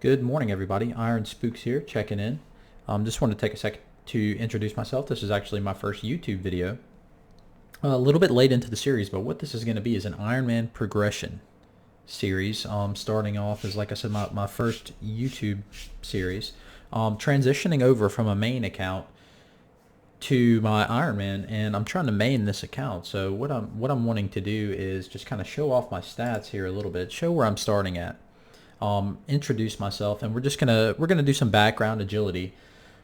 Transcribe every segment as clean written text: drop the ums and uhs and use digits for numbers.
Good morning, everybody. Iron Spooks here, checking in. Just wanted to take a second to introduce myself. This is actually my first YouTube video. A little bit late into the series, but what this is going to be is an Ironman progression series. Starting off as, like I said, my first YouTube series. Transitioning over from a main account to my Ironman, and I'm trying to main this account. So what I'm wanting to do is just kind of show off my stats here a little bit, show where I'm starting at. Introduce myself, and we're gonna do some background agility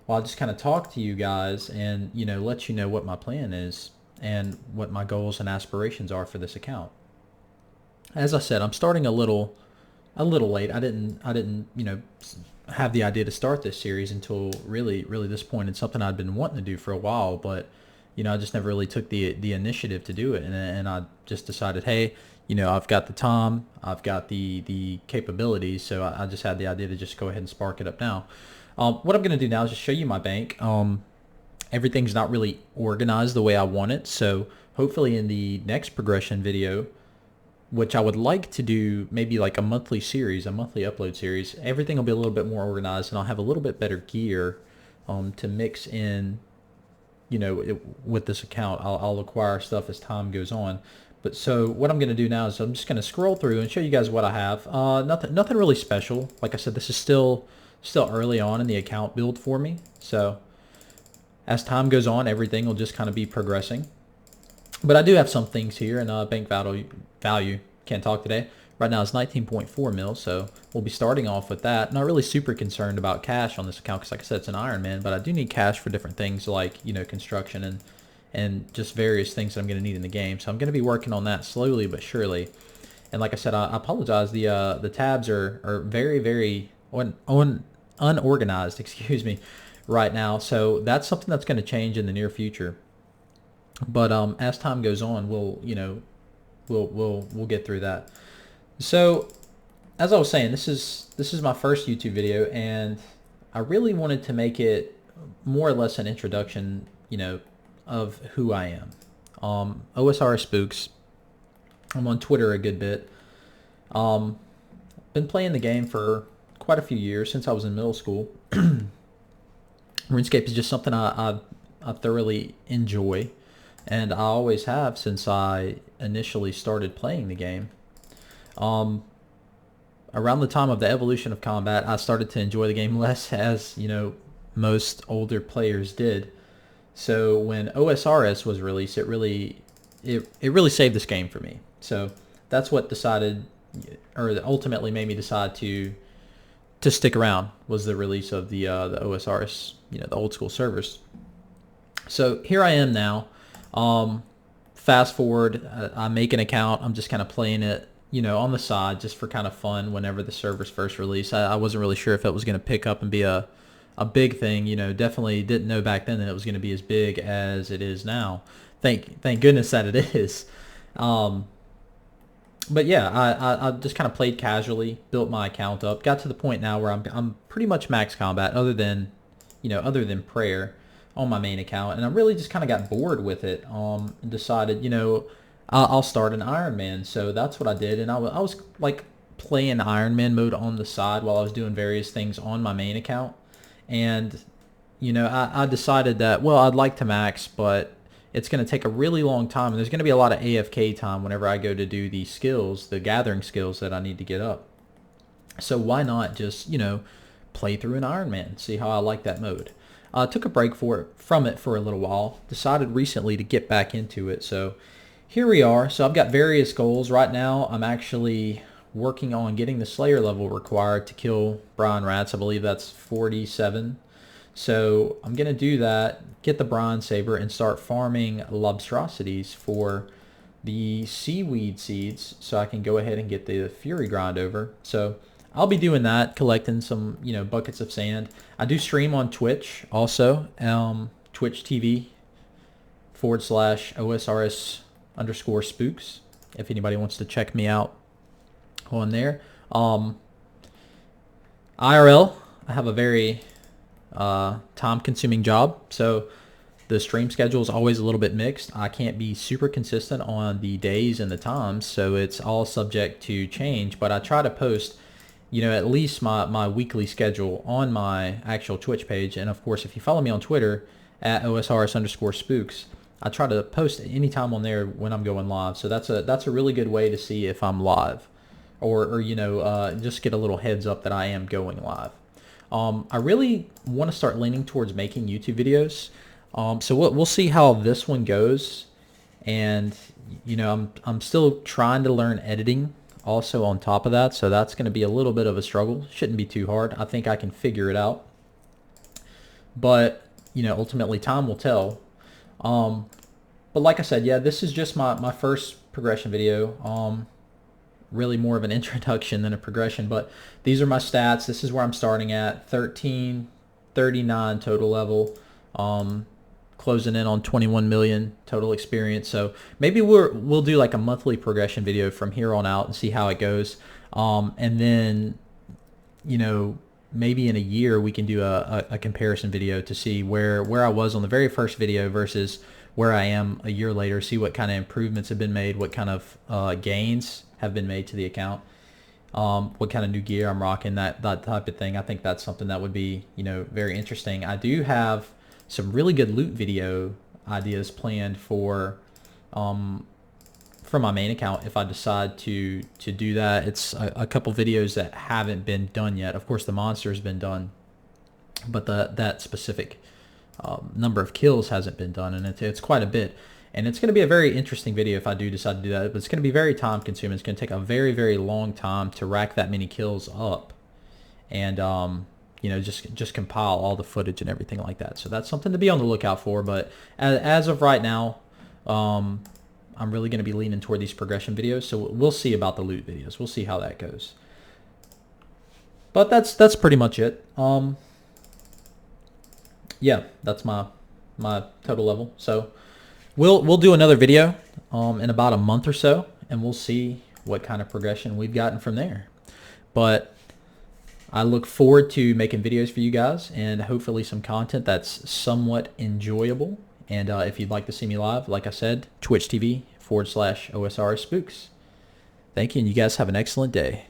while I just kind of talk to you guys and let you know what my plan is and what my goals and aspirations are for this account. As I said, I'm starting a little late. I didn't have the idea to start this series until really this point. It's something I'd been wanting to do for a while, but I just never really took the initiative to do it, and I just decided, hey, I've got the time, I've got the capabilities, so I just had the idea to just go ahead and spark it up now. What I'm going to do now is just show you my bank. Everything's not really organized the way I want it, so hopefully in the next progression video, which I would like to do maybe like a monthly upload series, everything will be a little bit more organized, and I'll have a little bit better gear to mix in, with this account. I'll acquire stuff as time goes on. But so what I'm going to do now is I'm just going to scroll through and show you guys what I have. Nothing really special. Like I said, this is still early on in the account build for me. So as time goes on, everything will just kind of be progressing. But I do have some things here, and bank value, can't talk today. Right now it's 19.4 mil, so we'll be starting off with that. Not really super concerned about cash on this account because, like I said, it's an Ironman, but I do need cash for different things like, construction and just various things that I'm going to need in the game. So I'm going to be working on that slowly but surely. And like I said, I apologize. The tabs are very unorganized, excuse me, right now. So that's something that's going to change in the near future. But as time goes on, we'll get through that. So as I was saying, this is my first YouTube video, and I really wanted to make it more or less an introduction, of who I am. OSRS Spooks. I'm on Twitter a good bit. Been playing the game for quite a few years, since I was in middle school. RuneScape is just something I thoroughly enjoy, and I always have since I initially started playing the game. Around the time of the evolution of combat, I started to enjoy the game less, as most older players did. So when OSRS was released, it really saved this game for me. So that's what ultimately made me decide to stick around, was the release of the OSRS, the old school servers. So here I am now. Fast forward, I make an account. I'm just kind of playing it, on the side, just for kind of fun. Whenever the servers first released, I wasn't really sure if it was going to pick up and be a big thing. Definitely didn't know back then that it was going to be as big as it is now. Thank goodness that it is. But yeah, I just kind of played casually, built my account up, got to the point now where I'm pretty much max combat, other than prayer on my main account, and I really just kind of got bored with it. And decided, I'll start an Ironman. So that's what I did, and I was like playing Ironman mode on the side while I was doing various things on my main account. And I decided that, well, I'd like to max, but it's going to take a really long time, and there's going to be a lot of AFK time whenever I go to do the skills, the gathering skills that I need to get up. So why not just play through an Ironman, see how I like that mode. Took a break from it for a little while. Decided recently to get back into it. So here we are. So I've got various goals. Right now I'm actually working on getting the Slayer level required to kill Brian Rats. I believe that's 47. So I'm going to do that, get the Bronze Saber, and start farming Lobstrosities for the Seaweed Seeds so I can go ahead and get the Fury Grind over. So I'll be doing that, collecting some, buckets of sand. I do stream on Twitch also, Twitch TV /OSRS_spooks, if anybody wants to check me out on there. IRL, I have a very time-consuming job, so the stream schedule is always a little bit mixed. I can't be super consistent on the days and the times, so it's all subject to change, but I try to post at least my weekly schedule on my actual Twitch page. And of course, if you follow me on Twitter at OSRS_spooks, I try to post anytime on there when I'm going live. So that's a really good way to see if I'm live, or just get a little heads up that I am going live. I really want to start leaning towards making YouTube videos. So we'll see how this one goes. And I'm still trying to learn editing also on top of that, so that's going to be a little bit of a struggle. Shouldn't be too hard. I think I can figure it out, but ultimately time will tell. But like I said, yeah, this is just my first progression video. Really more of an introduction than a progression, but these are my stats. This is where I'm starting at 1339 total level, closing in on 21 million total experience. So maybe we'll do like a monthly progression video from here on out and see how it goes. And then, maybe in a year we can do a comparison video to see where I was on the very first video versus where I am a year later, see what kind of improvements have been made, what kind of gains have been made to the account, what kind of new gear I'm rocking, that type of thing. I think that's something that would be, very interesting. I do have some really good loot video ideas planned for my main account if I decide to do that. It's a couple videos that haven't been done yet. Of course, the monster's been done, but that specific number of kills hasn't been done, and it's quite a bit. And it's going to be a very interesting video if I do decide to do that, but it's going to be very time consuming. It's going to take a very, very long time to rack that many kills up, and just compile all the footage and everything like that. So that's something to be on the lookout for. But as of right now, I'm really going to be leaning toward these progression videos. So we'll see about the loot videos. We'll see how that goes. But that's pretty much it. Yeah, that's my total level. So we'll do another video in about a month or so, and we'll see what kind of progression we've gotten from there. But I look forward to making videos for you guys, and hopefully some content that's somewhat enjoyable. And if you'd like to see me live, like I said, Twitch TV /OSRS Spooks. Thank you, and you guys have an excellent day.